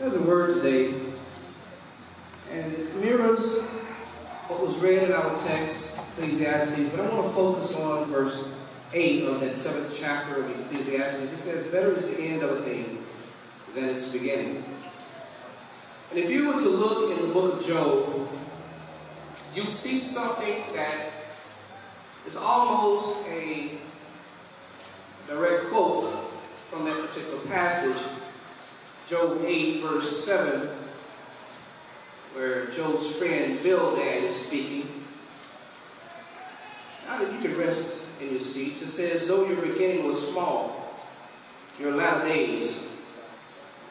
There's a word today, and it mirrors what was read in our text, Ecclesiastes, but I want to focus on verse 8 of that 7th chapter of Ecclesiastes. It says, "Better is the end of a thing than its beginning." And if you were to look in the book of Job, you'd see something that is almost a direct quote from that particular passage, Job 8, verse 7, where Job's friend Bildad is speaking. Now that you can rest in your seats, it says, "Though your beginning was small, your latter days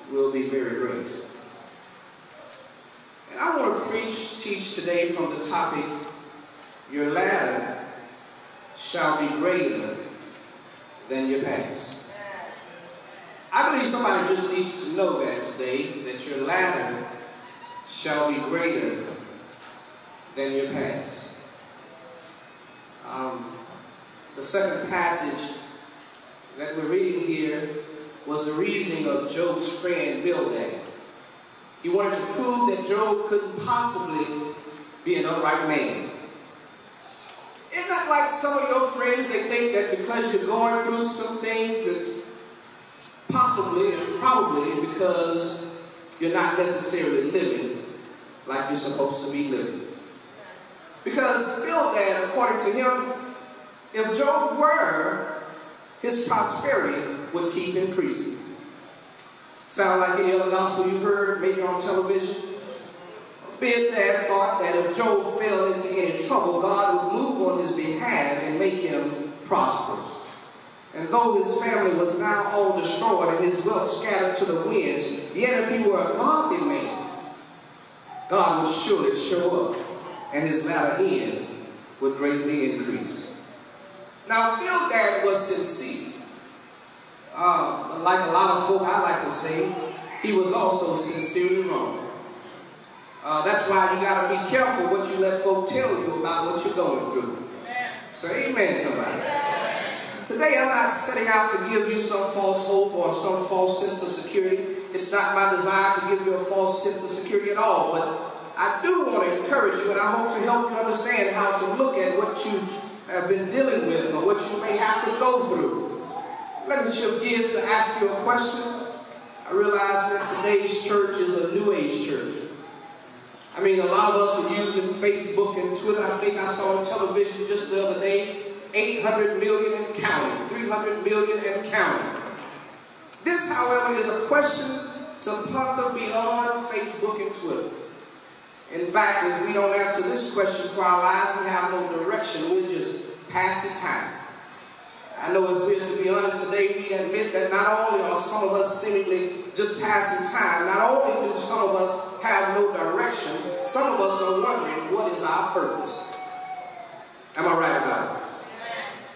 will be very great." And I want to teach today from the topic, "Your latter shall be greater than your past." I believe somebody just needs to know that today, that your latter shall be greater than your past. The second passage that we're reading here was the reasoning of Job's friend Bildad. He wanted to prove that Job couldn't possibly be an upright man. Isn't that like some of your friends, they think that because you're going through some things, it's possibly and probably because you're not necessarily living like you're supposed to be living. Because Bildad, according to him, if Job were, his prosperity would keep increasing. Sound like any other gospel you heard, maybe on television? Bildad thought that if Job fell into any trouble, God would move on his behalf and make him prosperous. And though his family was now all destroyed and his wealth scattered to the winds, yet if he were a godly man, God would surely show up, and his latter end would greatly increase. Now, Bildad was sincere. But like a lot of folk, I like to say, he was also sincerely wrong. That's why you got to be careful what you let folk tell you about what you're going through. So amen, somebody. Today, I'm not setting out to give you some false hope or some false sense of security. It's not my desire to give you a false sense of security at all, but I do want to encourage you, and I hope to help you understand how to look at what you have been dealing with or what you may have to go through. Let me shift gears to ask you a question. I realize that today's church is a New Age church. I mean, a lot of us are using Facebook and Twitter. I think I saw on television just the other day, 800 million and counting, 300 million and counting. This, however, is a question to ponder beyond Facebook and Twitter. In fact, if we don't answer this question for our lives, we have no direction. We're just passing time. I know if we're to be honest today, we admit that not only are some of us seemingly just passing time, not only do some of us have no direction, some of us are wondering, what is our purpose? Am I right about it?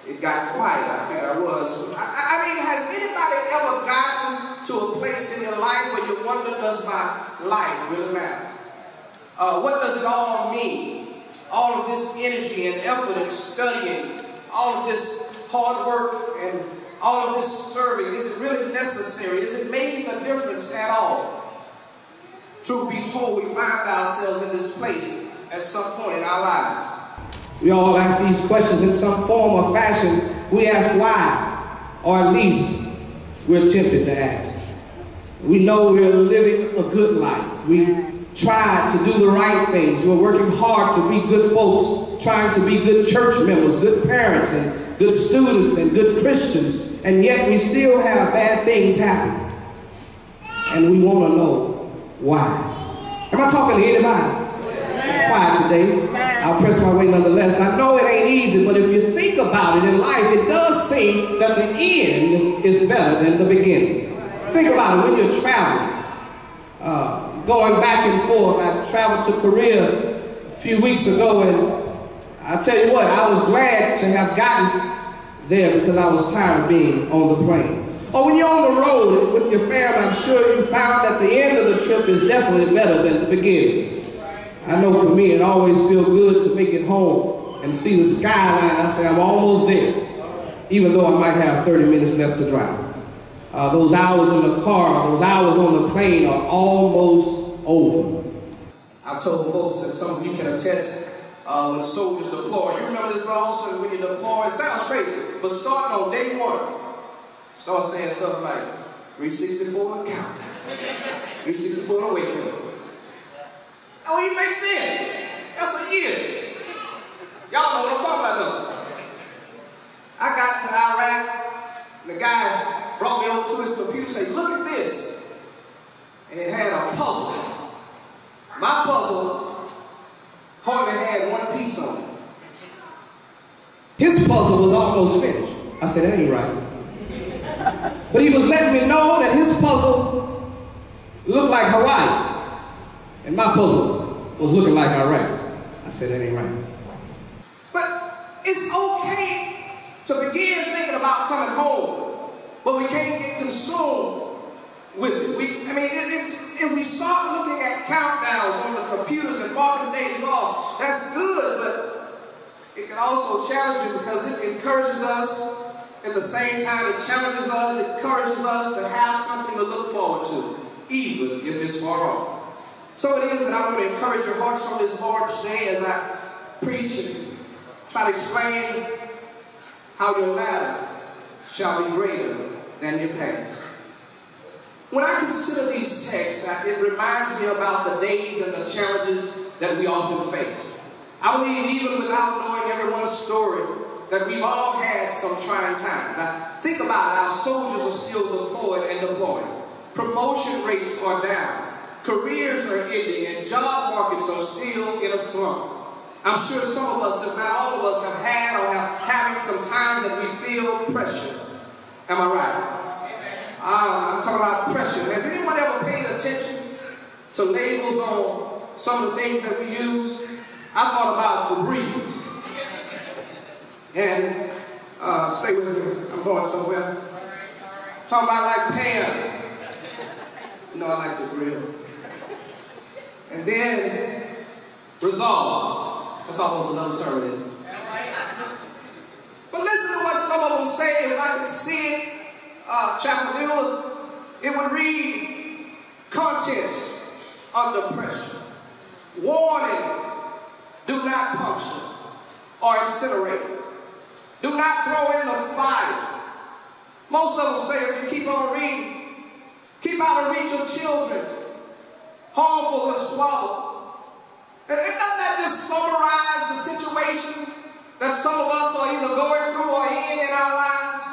It got quiet, I think I was. I mean, has anybody ever gotten to a place in your life where you wonder, does my life really matter? What does it all mean? All of this energy and effort and studying, all of this hard work and all of this serving, is it really necessary? Is it making a difference at all? Truth be told, we find ourselves in this place at some point in our lives. We all ask these questions in some form or fashion. We ask why, or at least we're tempted to ask. We know we're living a good life. We try to do the right things. We're working hard to be good folks, trying to be good church members, good parents, and good students, and good Christians. And yet we still have bad things happen. And we want to know why. Am I talking to anybody? It's quiet today. I'll press my way nonetheless. I know it ain't easy, but if you think about it in life, it does seem that the end is better than the beginning. Think about it when you're traveling. Going back and forth, I traveled to Korea a few weeks ago, and I tell you what, I was glad to have gotten there because I was tired of being on the plane. Or when you're on the road with your family, I'm sure you found that the end of the trip is definitely better than the beginning. I know for me, it always feels good to make it home and see the skyline. I say, I'm almost there, even though I might have 30 minutes left to drive. those hours in the car, those hours on the plane are almost over. I've told folks, and some of you can attest, when soldiers deploy. You remember this, Boston, when you deploy? It sounds crazy, but starting on day one, start saying stuff like 364 and count, 364 and wake up. Oh, it makes sense. That's a year. Y'all know what I'm talking about, though. I got to Iraq, and the guy brought me over to his computer and said, look at this. And it had a puzzle. My puzzle hardly had one piece on it. His puzzle was almost finished. I said, that ain't right. But he was letting me know that his puzzle looked like Hawaii, and my puzzle was looking like Iraq. I said, that ain't right. But it's okay to begin thinking about coming home, but we can't get consumed with it. If we start looking at countdowns on the computers and marking days off, that's good, but it can also challenge you because it encourages us. At the same time, it challenges us, it encourages us to have something to look forward to, even if it's far off. So it is that I want to encourage your hearts on this Lord's Day as I preach and try to explain how your latter shall be greater than your past. When I consider these texts, it reminds me about the days and the challenges that we often face. I believe even without knowing everyone's story, that we've all had some trying times. Think about it, our soldiers are still deployed and deploying. Promotion rates are down. Careers are ending and job markets are still in a slump. I'm sure some of us, if not all of us, have had or are having some times that we feel pressure. Am I right? I'm talking about pressure. Has anyone ever paid attention to labels on some of the things that we use? I thought about Febreze. And stay with me, I'm going somewhere. Talking about like Pam. You know I like to grill. And then Resolve. That's almost another sermon. But listen to what some of them say. If I could see it, chapter middle, it would read, contents under pressure. Warning, do not puncture or incinerate. Do not throw in the fire. Most of them say if you keep on reading, keep out of reach of children, harmful to swallow. And doesn't that just summarize the situation that some of us are either going through or in our lives?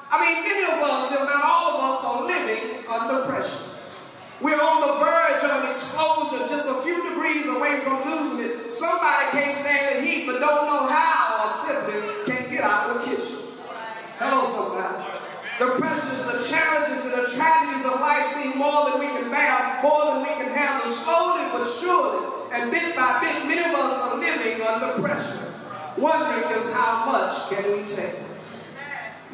I mean, many of us, if not all of us, are living under pressure. We're on the verge of an explosion, just a few degrees away from losing it. Somebody can't stand the heat but don't know how or simply can't get out of the kitchen. Hello, somebody. The pressures, the challenges, and the tragedies of life seem more than we can bear, more than we can handle. Slowly but surely, and bit by bit, many of us are living under pressure, wondering just how much can we take.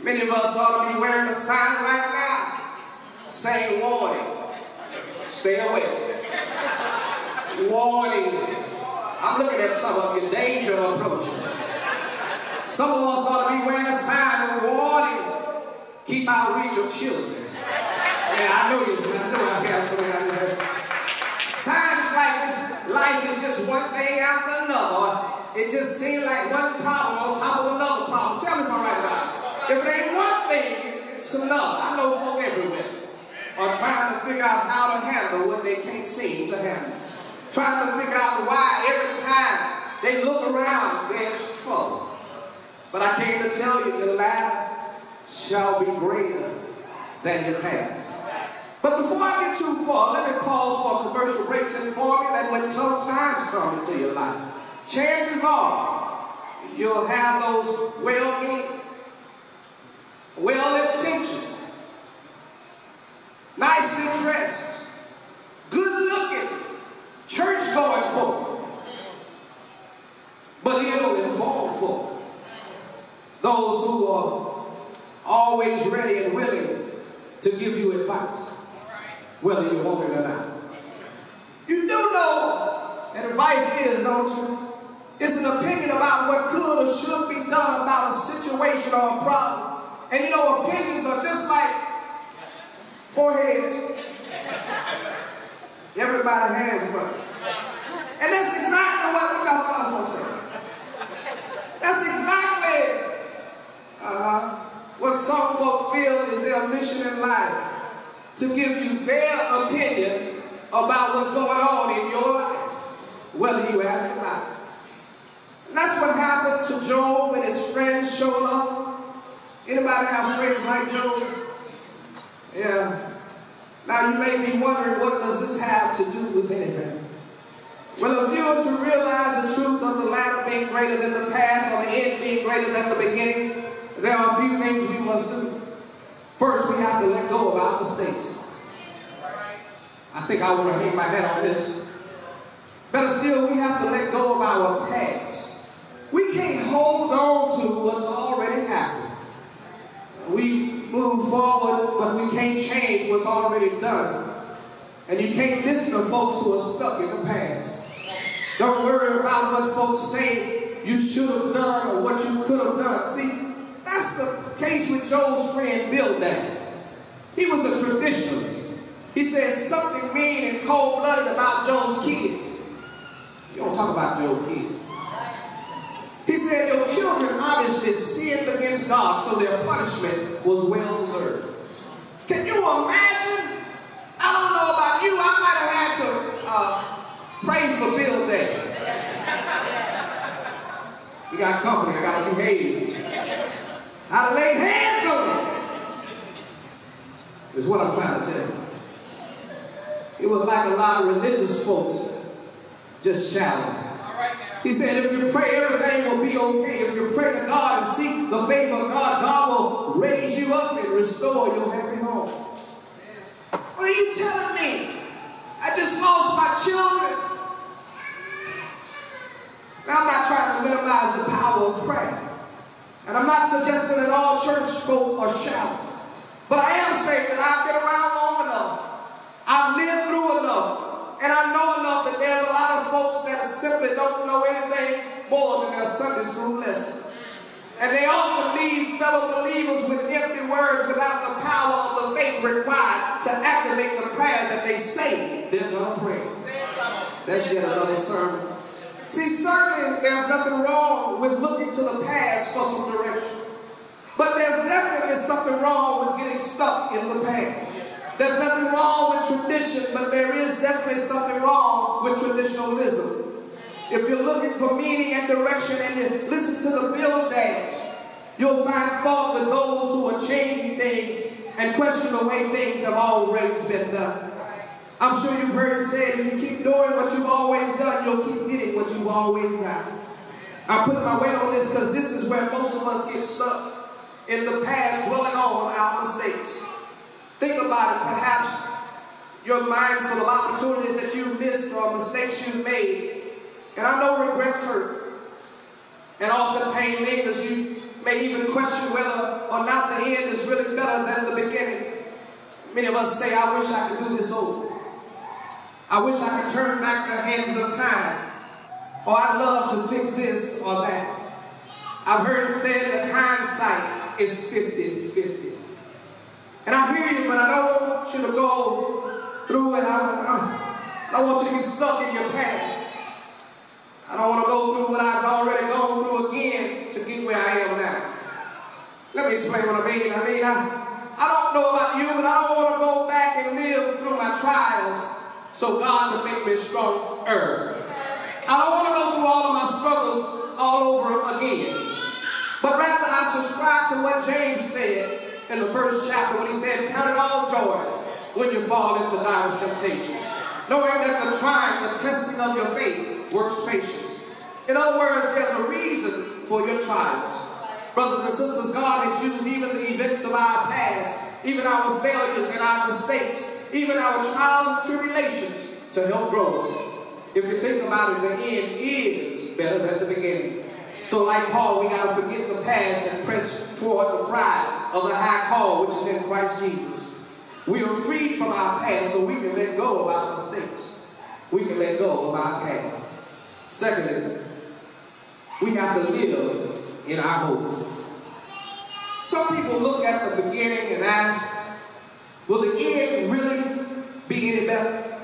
Many of us ought to be wearing a sign right now saying, warning, stay away. Warning. I'm looking at some of you, danger approaching. Some of us ought to be wearing a sign, warning, keep out of reach of children. Yeah, I know I have some out there. Signs like this, life is just one thing after another. It just seems like one problem on top of another problem. Tell me if I'm right about it. If it ain't one thing, it's another. I know folk everywhere are trying to figure out how to handle what they can't seem to handle. Trying to figure out why every time they look around, there's trouble. But I came to tell you, your latter shall be greater than your past. But before I get too far, let me pause for a commercial break to inform you that when tough times come into your life, chances are you'll have those well-meaning, well-intentioned, nicely dressed, good-looking, church-going folk, but ill-informed folk. Those who are always ready and willing to give you advice, whether you want it or not. You do know that advice is, don't you? It's an opinion about what could or should be done about a situation or a problem. And you know, opinions are just like Foreheads. Everybody has one. And that's exactly what we're talking about. I was going to say. That's exactly what some folk feel is their mission in life, to give you their opinion about what's going on in your life, whether you ask or not. And that's what happened to Job when his friends showed up. Anybody have friends like Job? Yeah. Now you may be wondering, what does this have to do with anything? Well, if you were to realize the truth of the latter being greater than the past, or the end being greater than the beginning, there are a few things we must do. First, we have to let go of our mistakes. I think I want to hang my hat on this. Better still, we have to let go of our past. We can't hold on to what's already happened. We move forward, but we can't change what's already done. And you can't listen to folks who are stuck in the past. Don't worry about what folks say you should have done or what you could have done. See, that's the case with Job's friend Bildad. He was a traditionalist. He said something mean and cold-blooded about Job's kids. You don't talk about Job's kids. He said your children obviously sinned against God, so their punishment was well deserved. Can you imagine? I don't know about you, I might have had to pray for Bildad. You got company, I got to behave. How to lay hands on him is what I'm trying to tell you. It was like a lot of religious folks just shouting. He said, if you pray, everything will be okay. If you pray to God and seek the favor of God, God will raise you up and restore your happy home. What are you telling me? I just lost my children. Now, I'm not trying to minimize the power of prayer. And I'm not suggesting that all church folk are shouting. But I am saying that I've been around long enough. I've lived through enough. And I know enough that there's a lot of folks that simply don't know anything more than their Sunday school lesson. And they often leave fellow believers with empty words without the power of the faith required to activate the prayers that they say they're going to pray. That's yet another sermon. See, certainly there's nothing wrong with looking to the past for some direction. But there's definitely something wrong with getting stuck in the past. There's nothing wrong with tradition, but there is definitely something wrong with traditionalism. If you're looking for meaning and direction and you listen to the Bildads, you'll find fault with those who are changing things and question the way things have always been done. I'm sure you've heard it said, if you keep doing what you've always done, you'll keep getting what you've always got. I'm putting my weight on this because this is where most of us get stuck in the past, dwelling on our mistakes. Think about it. Perhaps you're mindful of opportunities that you've missed or mistakes you've made. And I know regrets hurt. And often pain lingers. You may even question whether or not the end is really better than the beginning. Many of us say, I wish I could do this over. I wish I could turn back the hands of time. Or I'd love to fix this or that. I've heard it said that hindsight is 50-50. And I hear you, but I don't want you to go through it. I don't want you to get stuck in your past. I don't want to go through what I've already gone through again to get where I am now. Let me explain what I mean. I don't know about you, but I don't want to go back and live through my trials so God can make me stronger. I don't want to go through all of my struggles all over again. But rather I subscribe to what James said in the first chapter when he said, count it all joy when you fall into diverse temptations, knowing that the trying, the testing of your faith works patience. In other words, there's a reason for your trials. Brothers and sisters, God has used even the events of our past, even our failures and our mistakes, even our trials and tribulations to help grow us. If you think about it, the end is better than the beginning. So like Paul, we got to forget the past and press toward the prize of the high call, which is in Christ Jesus. We are freed from our past so we can let go of our mistakes. We can let go of our past. Secondly, we have to live in our hope. Some people look at the beginning and ask, will the end really be any better?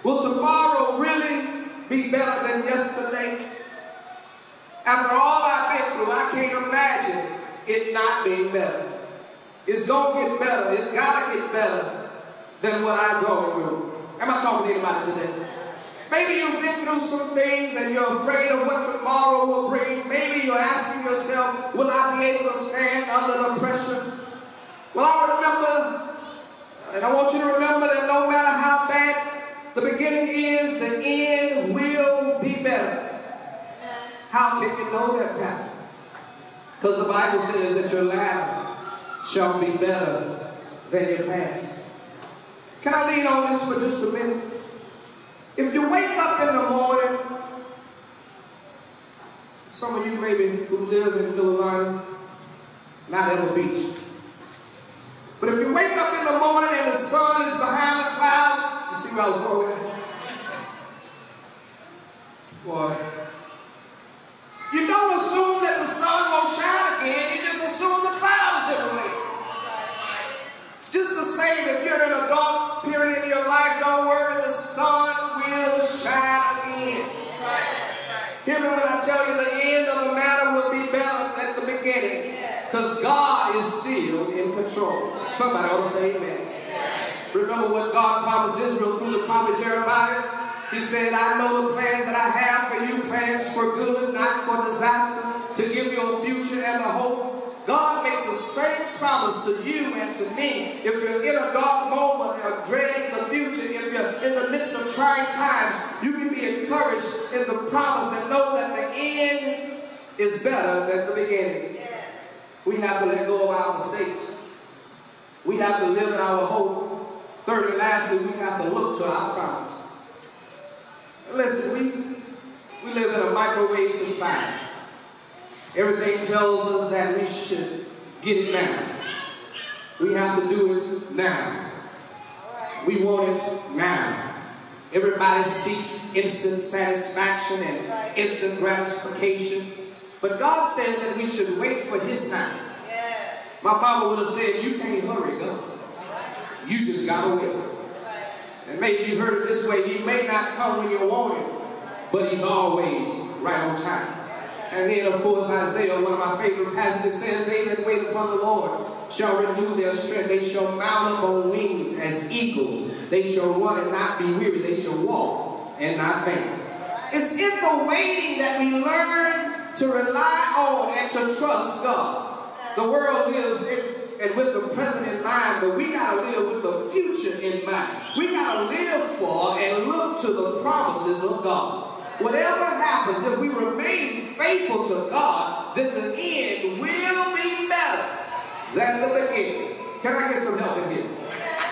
Will tomorrow really be better than yesterday? After all I've been through, I can't imagine it not being better. It's going to get better. It's got to get better than what I've gone through. Am I talking to anybody today? Maybe you've been through some things and you're afraid of what tomorrow will bring. Maybe you're asking yourself, will I be able to stand under the pressure? Well, I remember, and I want you to remember that no matter how bad the beginning is, the end will be better. How can you know that, Pastor? Because the Bible says that your latter shall be better than your past. Can I lean on this for just a minute? If you wake up in the morning, some of you maybe who live in New Orleans, not Ever Beach. But if you wake up in the morning and the sun is behind the clouds, you see where I was going with that? Boy. You don't assume that the sun won't shine again, you just assume the clouds are away. Just the same, if you're in a dark period in your life, don't worry, the sun will shine again. Hear me when I tell you the end of the matter will be better than the beginning. Because God is still in control. Somebody ought to say amen. Remember what God promised Israel through the prophet Jeremiah? He said, I know the plans that I have for you, plans for good, not for disaster, to give you a future and a hope. God makes the same promise to you and to me. If you're in a dark moment or dreading the future, if you're in the midst of trying times, you can be encouraged in the promise and know that the end is better than the beginning. We have to let go of our mistakes. We have to live in our hope. Third and lastly, we have to look to our promise. Listen, we live in a microwave society. Everything tells us that we should get it now. We have to do it now. We want it now. Everybody seeks instant satisfaction and instant gratification. But God says that we should wait for His time. My mama would have said, you can't hurry, God. You just gotta wait. And maybe you heard it this way, He may not come when you want Him, but He's always right on time. And then, of course, Isaiah, one of my favorite passages, says, they that wait upon the Lord shall renew their strength. They shall mount up on wings as eagles. They shall run and not be weary. They shall walk and not faint. It's in the waiting that we learn to rely on and to trust God. The world lives and with the present in mind, but we got to live with the future in mind. We got to live for and look to the promises of God. Whatever happens, if we remain faithful to God, then the end will be better than the beginning. Can I get some help in here?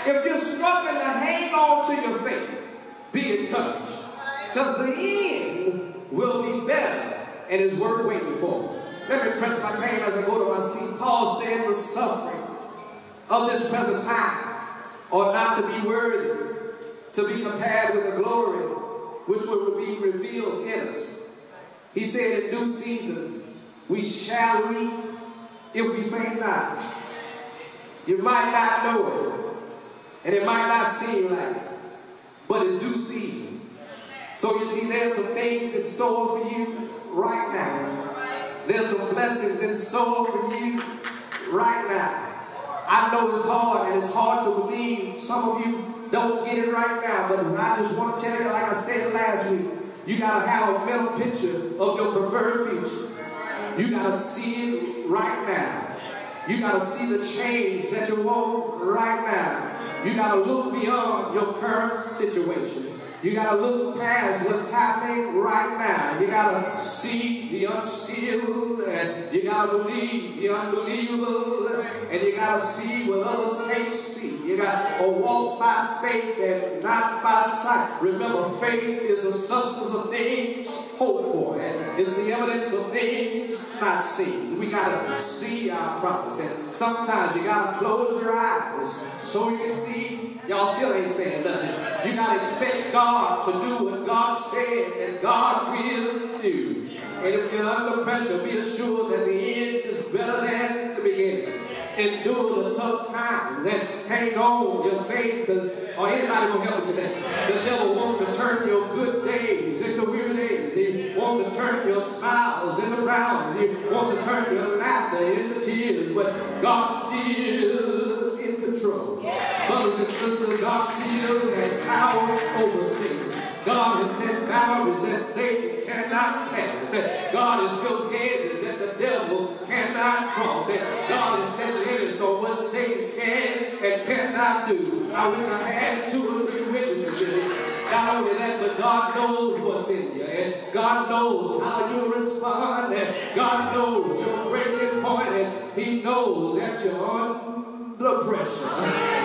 If you're struggling to hang on to your faith, be encouraged. Because the end will be better and is worth waiting for. Let me press my pain as I go to my seat. Paul said the suffering of this present time ought not to be worthy to be compared with the glory which will be revealed in us. He said in due season we shall reap if we faint not. You might not know it, and it might not seem like it, but it's due season. So you see, there's some things in store for you right now. There's some blessings in store for you right now. I know it's hard, and it's hard to believe. Some of you don't get it right now, but I just want to tell you, like I said last week, you got to have a mental picture of your preferred future. You got to see it right now. You got to see the change that you want right now. You got to look beyond your current situation. You got to look past what's happening right now. You got to see the unseeable, and you got to believe the unbelievable, and you got to see what others can't see. You got to walk by faith and not by sight. Remember, faith is the substance of things hoped for, and it's the evidence of things not seen. We got to see our promise, and sometimes you got to close your eyes so you can see. Y'all still ain't saying nothing. You got to expect God to do what God said and God will do. And if you're under pressure, be assured that the end is better than the beginning. Endure the tough times and hang on your faith, or anybody gonna help you today? The devil wants to turn your good days into weary days. He wants to turn your smiles into frowns. He wants to turn your laughter into tears, but God's still in control. Brothers and sisters, God still has power over Satan. God has set boundaries that Satan cannot pass. God has built hedges that the devil cannot cross. God has set limits on what Satan can and cannot do. I wish I had 2 or 3 witnesses in it. Not only that, but God knows what's in you. And God knows how you respond. And God knows your breaking point. And He knows that you're under pressure.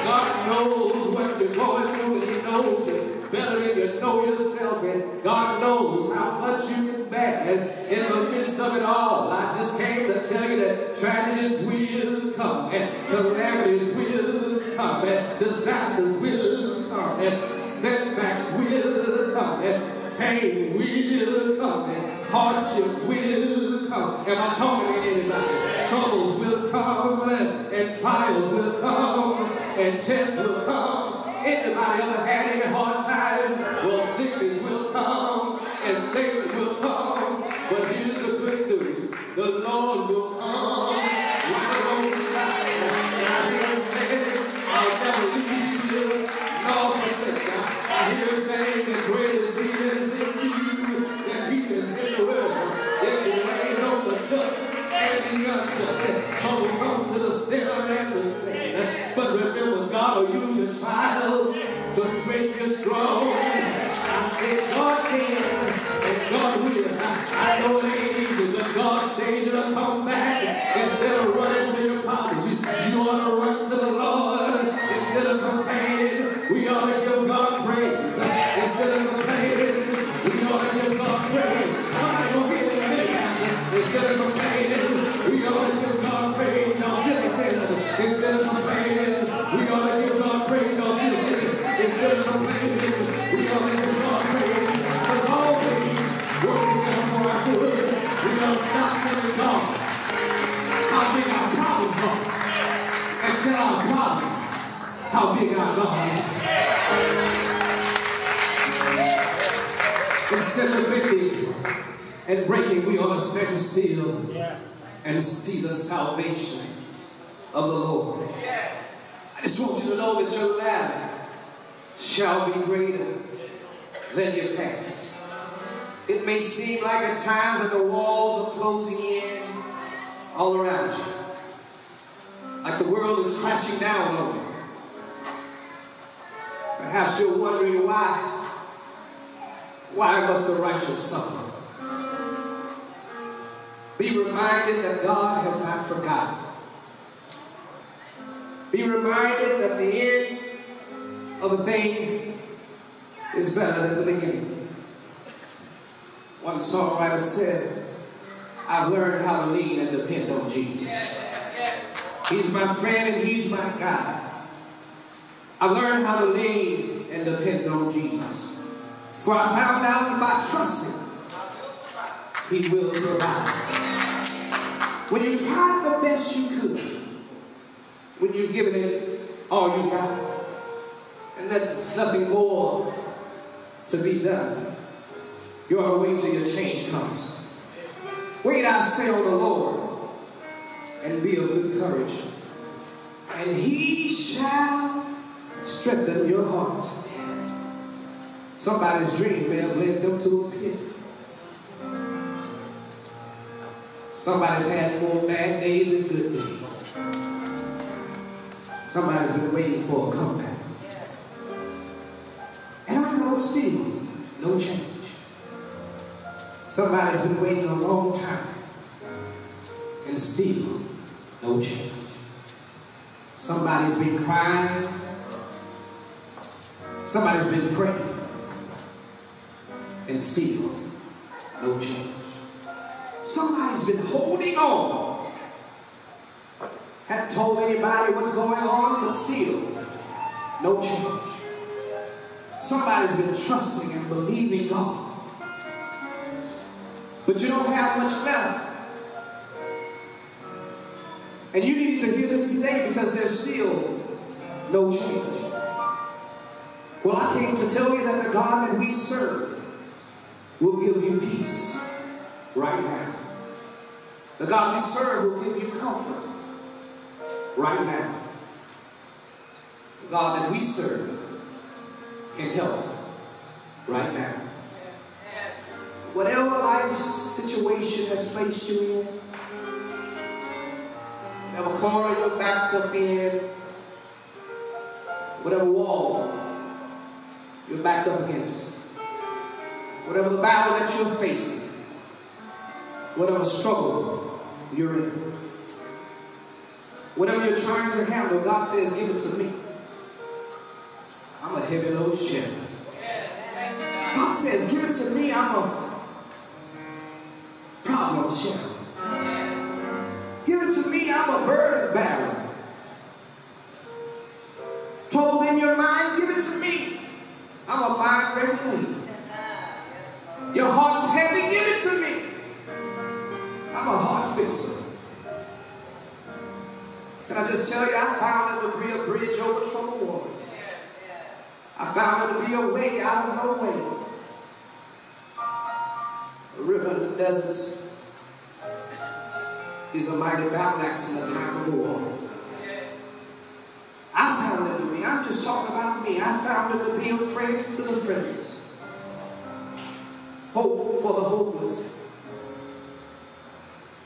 God knows what you're going through, and He knows you better than you know yourself, and God knows how much you can bear. And in the midst of it all, I just came to tell you that tragedies will come, and calamities will come, and disasters will come, and setbacks will come, and pain will come, and hardship will come. Am I talking to anybody? Troubles will come, and trials will come, and tests will come. Anybody ever had any hard times? Well, sickness will come and Satan will come. But here's the good news. The Lord will come right alongside. And I hear Him saying, I'll never leave you nor forsake you. I hear Him saying that greatest He is in you than He is in the world. Yes, He reigns on the just and the unjust. Trouble comes to the sinner and the saint. But remember, God will use your trials to make you strong. I said God can and God will. I know it ain't easy, but God stays you to come back. Instead of running to your problems, you ought to run to the Lord. Instead of complaining, we ought to give God praise. Instead of complaining, we ought to give God praise. Somebody go get it in a minute. Instead of complaining, we ought to give God praise. Y'all still ain't saying nothing. Instead of complaining, we ought to give God praise. Y'all still saying it. Instead of complaining, we ought to give God praise. Because all things work together for our good. We ought to stop telling God how big our problems are and tell our problems how big our God is. Instead of bending and breaking, we ought to stand still and see the salvation of the Lord. I just want you to know that your ladder shall be greater than your past. It may seem like at times that the walls are closing in all around you, like the world is crashing down on you. Perhaps you're wondering why must the righteous suffer? Be reminded that God has not forgotten. Be reminded that the end of a thing is better than the beginning. One songwriter said, I've learned how to lean and depend on Jesus. He's my friend and He's my guide. I've learned how to lean and depend on Jesus. For I found out if I trust Him, He will provide. When you tried the best you could, when you've given it all you've got, and there's nothing more to be done, you ought to wait till your change comes. Wait, I say, on the Lord, and be of good courage, and He shall strengthen your heart. Somebody's dream may have led them to a pit. Somebody's had more bad days than good days. Somebody's been waiting for a comeback. And I know still no change. Somebody's been waiting a long time and still no change. Somebody's been crying. Somebody's been praying and still no change. Somebody's been holding on. Haven't told anybody what's going on, but still no change. Somebody's been trusting and believing God, but you don't have much left. And you need to hear this today, because there's still no change. Well, I came to tell you that the God that we serve will give you peace right now. The God we serve will give you comfort right now. The God that we serve can help right now. Whatever life situation has placed you in, whatever corner you're backed up in, whatever wall you're backed up against, whatever the battle that you're facing, whatever struggle you're in, whatever you're trying to handle, God says, give it to me. I'm a heavy load share. God says, give it to me. I'm a problem share. Give it to me. I'm a burden bearer. Trouble in your mind, give it to me. I'm a mind regulator. Your heart's heavy, give it to me. I'm a heart fixer. Can I just tell you, I found it to be a bridge over troubled waters. I found it to be a way out of no way. A river in the deserts is a mighty battle axe in the time of the war. I found it to be, I'm just talking about me, I found it to be a friend to the friendless. Hope for the hopeless.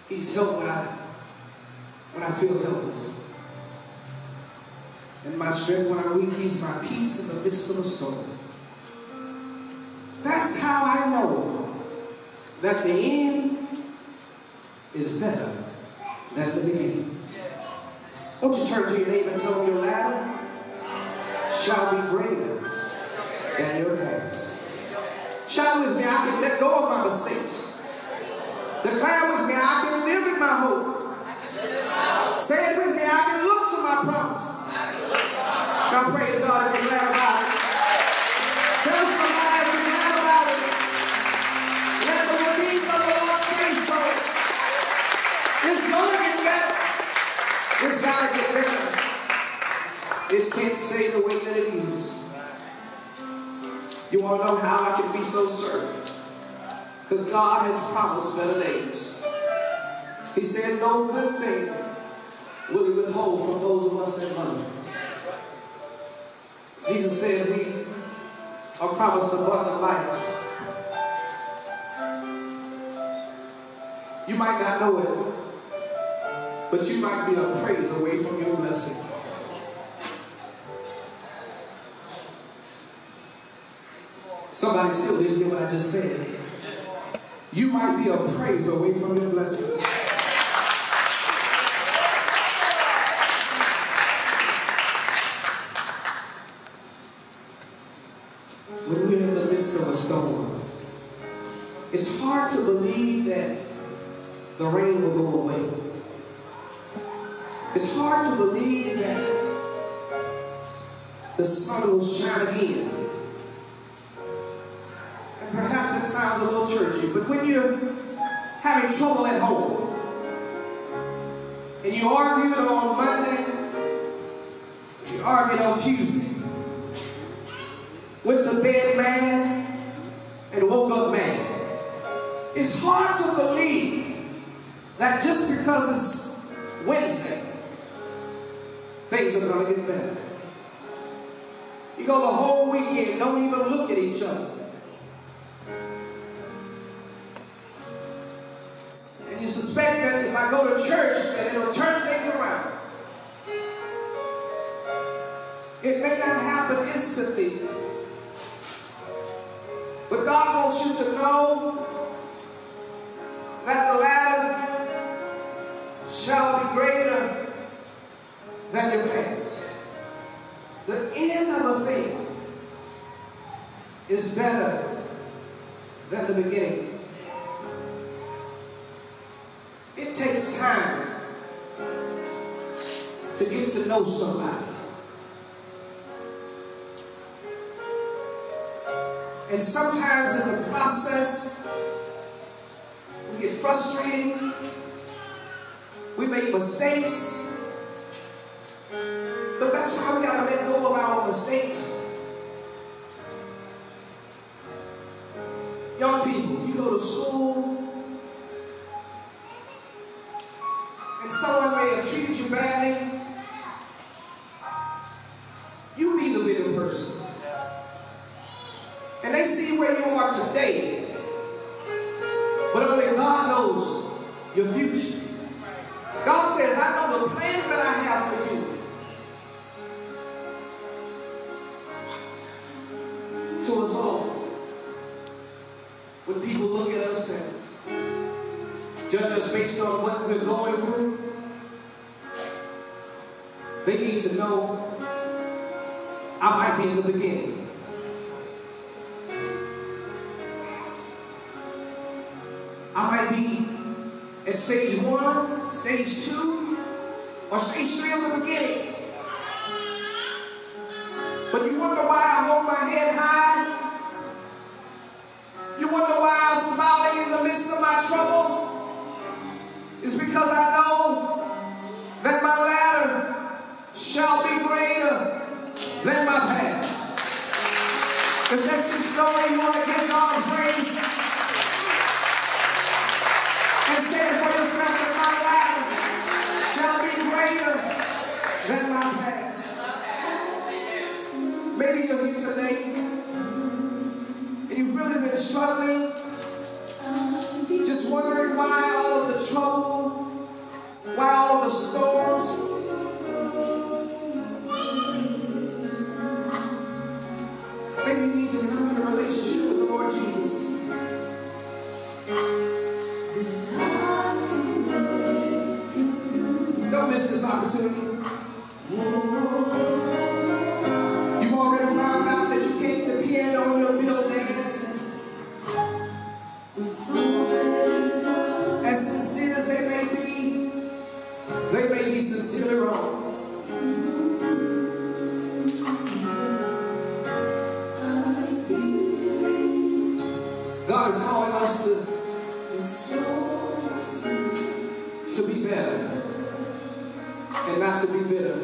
He's help when I feel helpless. And my strength when I'm weak, he's my peace in the midst of the storm. That's how I know that the end is better than the beginning. Won't you turn to your neighbor and tell him your ladder shall be greater than your past. Shout with me, I can let go of my mistakes. Declare with me, I can live in my hope. Say it with me, I can look to my promise. Now praise God if you're glad about it. Tell somebody if you're glad about it. Let the redeemed of the Lord say so. It's gonna get better. It's gotta get better. It can't stay the way that it is. You want to know how I can be so certain? Because God has promised better days. He said no good thing will he withhold from those of us that love him. Jesus said we are promised abundant life. You might not know it, but you might be a praise away from your blessing. Somebody still didn't hear what I just said. You might be a praise away from your blessing. When we're in the midst of a storm, it's hard to believe that the rain will go away. It's hard to believe that the sun will shine again. And perhaps it sounds a little churchy, but when you're having trouble at home, and you argued on Monday, you argued on Tuesday, went to bed mad, and woke up mad. It's hard to believe that just because it's Wednesday, things are going to get better. You go the whole weekend, don't even look at each other. And you suspect that if I go to church, that it'll turn things around. It may not happen instantly, but God wants you to know that the latter shall be greater than your past. The end of a thing is better than the beginning. It takes time to get to know somebody. And sometimes in the process, we get frustrated, we make mistakes, but that's why we gotta let mistakes. Young people, you go to school and someone may have treated you badly. You be the bigger person. And they see where you are today. But only God knows your future. God says, I know the plans that I have for you. To us all. When people look at us and judge us based on what we're going through, they need to know I might be in the beginning. I might be at stage 1, stage 2, or stage 3 of the beginning. But you wonder why I hold my head high? You wonder why I'm smiling in the midst of my trouble? It's because I know that my latter shall be greater than my past. If that's your story, you want to give God praise and say it for yourself, that my latter shall be greater than my past. Maybe you're here today and you've really been struggling, just wondering why all of the trouble, why all of the storms. Maybe you need to renew your relationship with the Lord Jesus. Don't miss this opportunity. You've already found out that you can't depend on your bill dance. As sincere as they may be sincerely wrong. God is calling us to be better and not to be bitter.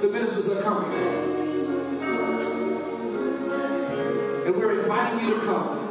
The ministers are coming, and we're inviting you to come.